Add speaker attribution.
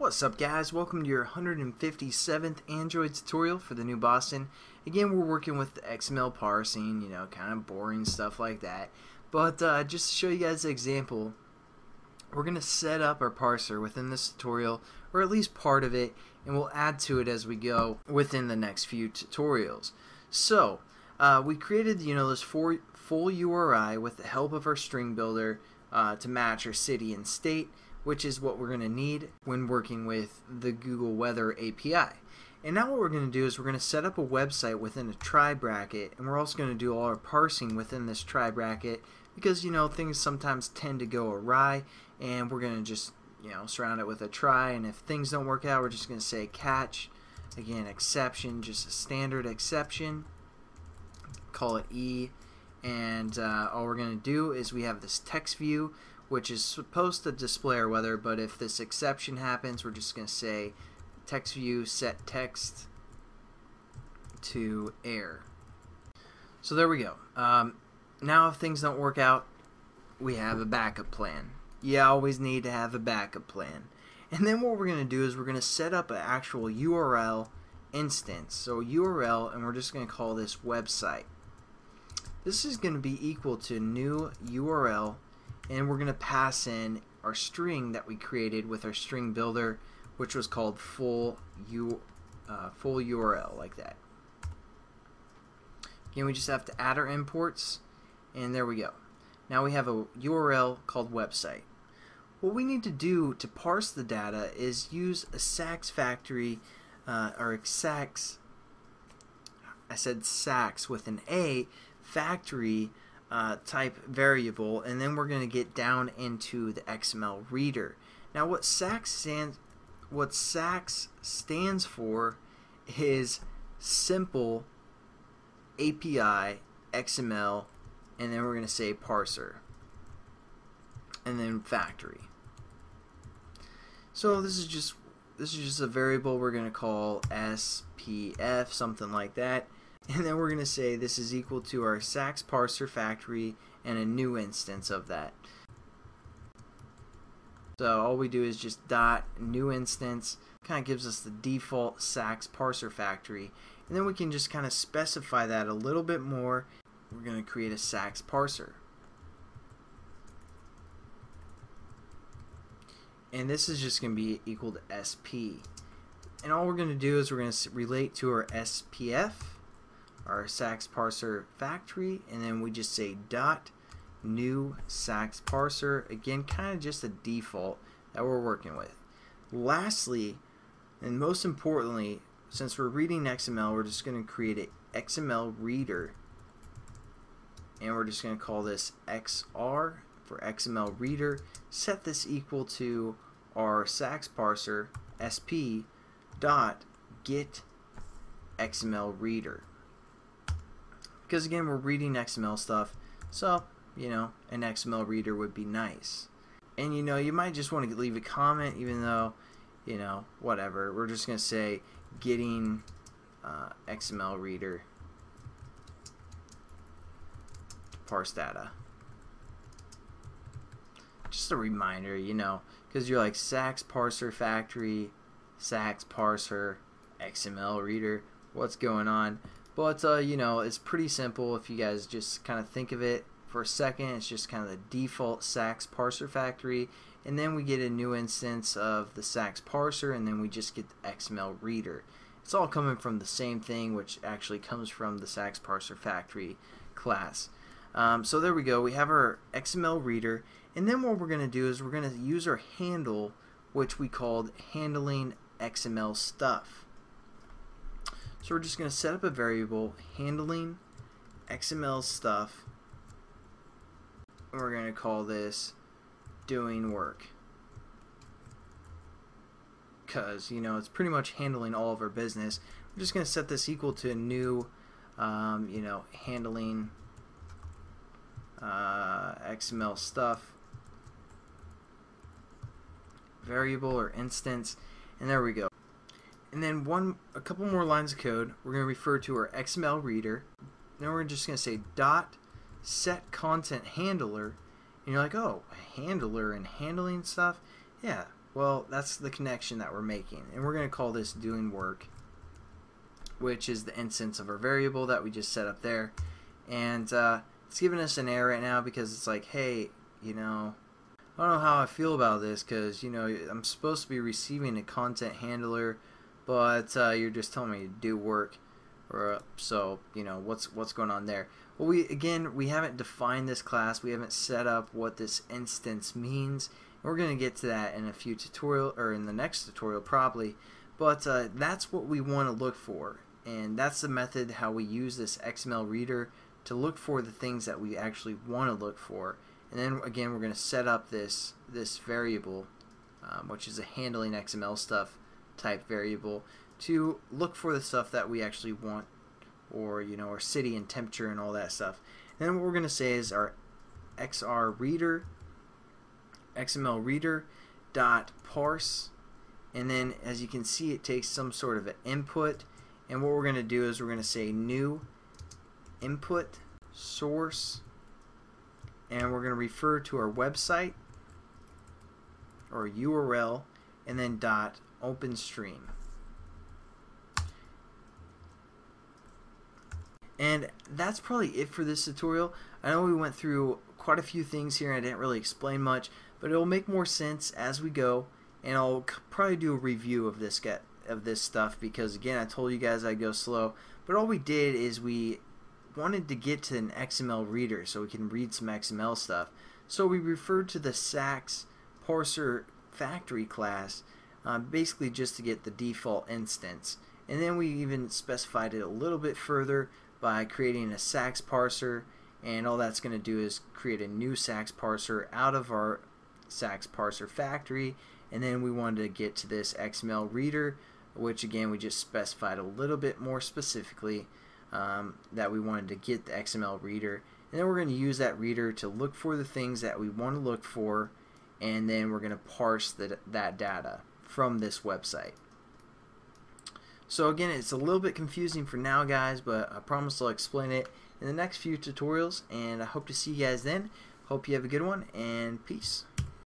Speaker 1: What's up, guys? Welcome to your 157th Android tutorial for the new Boston. Again, we're working with the XML parsing, kind of boring stuff like that. But just to show you guys an example, we're going to set up our parser within this tutorial, or at least part of it, and we'll add to it as we go within the next few tutorials. So, we created, this full URI with the help of our string builder to match our city and state, which is what we're going to need when working with the Google Weather API. And now what we're going to do is we're going to set up a website within a try bracket, and we're also going to do all our parsing within this try bracket because things sometimes tend to go awry, and we're going to just surround it with a try, and if things don't work out, we're just going to say catch, again exception, just a standard exception, call it E, and all we're going to do is we have this text view which is supposed to display our weather, but if this exception happens, we're just going to say text view set text to error. So there we go. Now if things don't work out, we have a backup plan. You always need to have a backup plan. And then what we're going to do is we're going to set up an actual URL instance. So URL, and we're just going to call this website. This is going to be equal to new URL, and we're going to pass in our string that we created with our string builder, which was called full URL, like that. Again, we just have to add our imports, and there we go. Now we have a URL called website. What we need to do to parse the data is use a SAXParserFactory, or SAX, I said SAX with an A, factory type variable, and then we're going to get down into the XMLReader. Now what SAX stands for is simple API XML, and then we're going to say parser, and then factory. So this is just a variable we're going to call SPF, something like that. And then we're going to say this is equal to our SAXParserFactory and a new instance of that. So all we do is just dot new instance, kind of gives us the default SAXParserFactory, and then we can just kind of specify that a little bit more. We're going to create a SAXParser. And this is just going to be equal to SP. And all we're going to do is we're going to relate to our SPF, our SAXParserFactory, and then we just say dot new SAXParser, again kind of just a default that we're working with. Lastly, and most importantly, since we're reading XML, we're just going to create an XMLReader, and we're just going to call this XR for XMLReader. Set this equal to our SAXParser SP dot get XMLReader. Because again, we're reading XML stuff, so an XMLReader would be nice. And you might just want to leave a comment, even though whatever. We're just going to say getting XMLReader to parse data. Just a reminder, because you're like SAXParserFactory, SAXParser, XMLReader, what's going on? But it's pretty simple if you guys just kind of think of it for a second. It's just kind of the default SAXParserFactory, and then we get a new instance of the SAXParser, and then we just get the XMLReader. It's all coming from the same thing, which actually comes from the SAXParserFactory class. So there we go. We have our XMLReader, and then what we're going to do is we're going to use our handle, which we called handling XML stuff. So we're just going to set up a variable handling XML stuff, and we're going to call this doing work, because it's pretty much handling all of our business. We're just going to set this equal to a new handling XML stuff variable or instance, and there we go. And then a couple more lines of code. We're going to refer to our XMLReader. Then we're just going to say dot set content handler. And you're like, oh, handler and handling stuff? Yeah, Well, that's the connection that we're making, and we're going to call this doing work, which is the instance of our variable that we just set up there. And it's giving us an error right now because it's like, hey, you know, I don't know how I feel about this, because, you know, I'm supposed to be receiving a content handler, but you're just telling me to do work. Or so, you know, what's going on there? Well, we haven't defined this class. We haven't set up what this instance means. We're going to get to that in a few tutorial, or in the next tutorial probably. But that's what we want to look for, and that's the method how we use this XMLReader to look for the things that we actually want to look for. And then again, we're going to set up this variable, which is a handling XML stuff type variable, to look for the stuff that we actually want, or, you know, our city and temperature and all that stuff. And then what we're going to say is our XMLReader dot parse, and then as you can see, it takes some sort of an input, and what we're going to do is we're going to say new input source, and we're going to refer to our website or URL, and then dot OpenStream. And that's probably it for this tutorial. I know we went through quite a few things here and I didn't really explain much, but it'll make more sense as we go, and I'll probably do a review of this stuff, because again, I told you guys I'd go slow, but all we did is we wanted to get to an XML reader so we can read some XML stuff. So we referred to the SAXParserFactory class, basically just to get the default instance, and then we even specified it a little bit further by creating a SAX parser, and all that's going to do is create a new SAX parser out of our SAXParserFactory. And then we wanted to get to this XML reader, which again we just specified a little bit more specifically, that we wanted to get the XML reader, and then we're going to use that reader to look for the things that we want to look for, and then we're going to parse that data from this website. So again, it's a little bit confusing for now, guys, but I promise I'll explain it in the next few tutorials, and I hope to see you guys then. Hope you have a good one, and peace.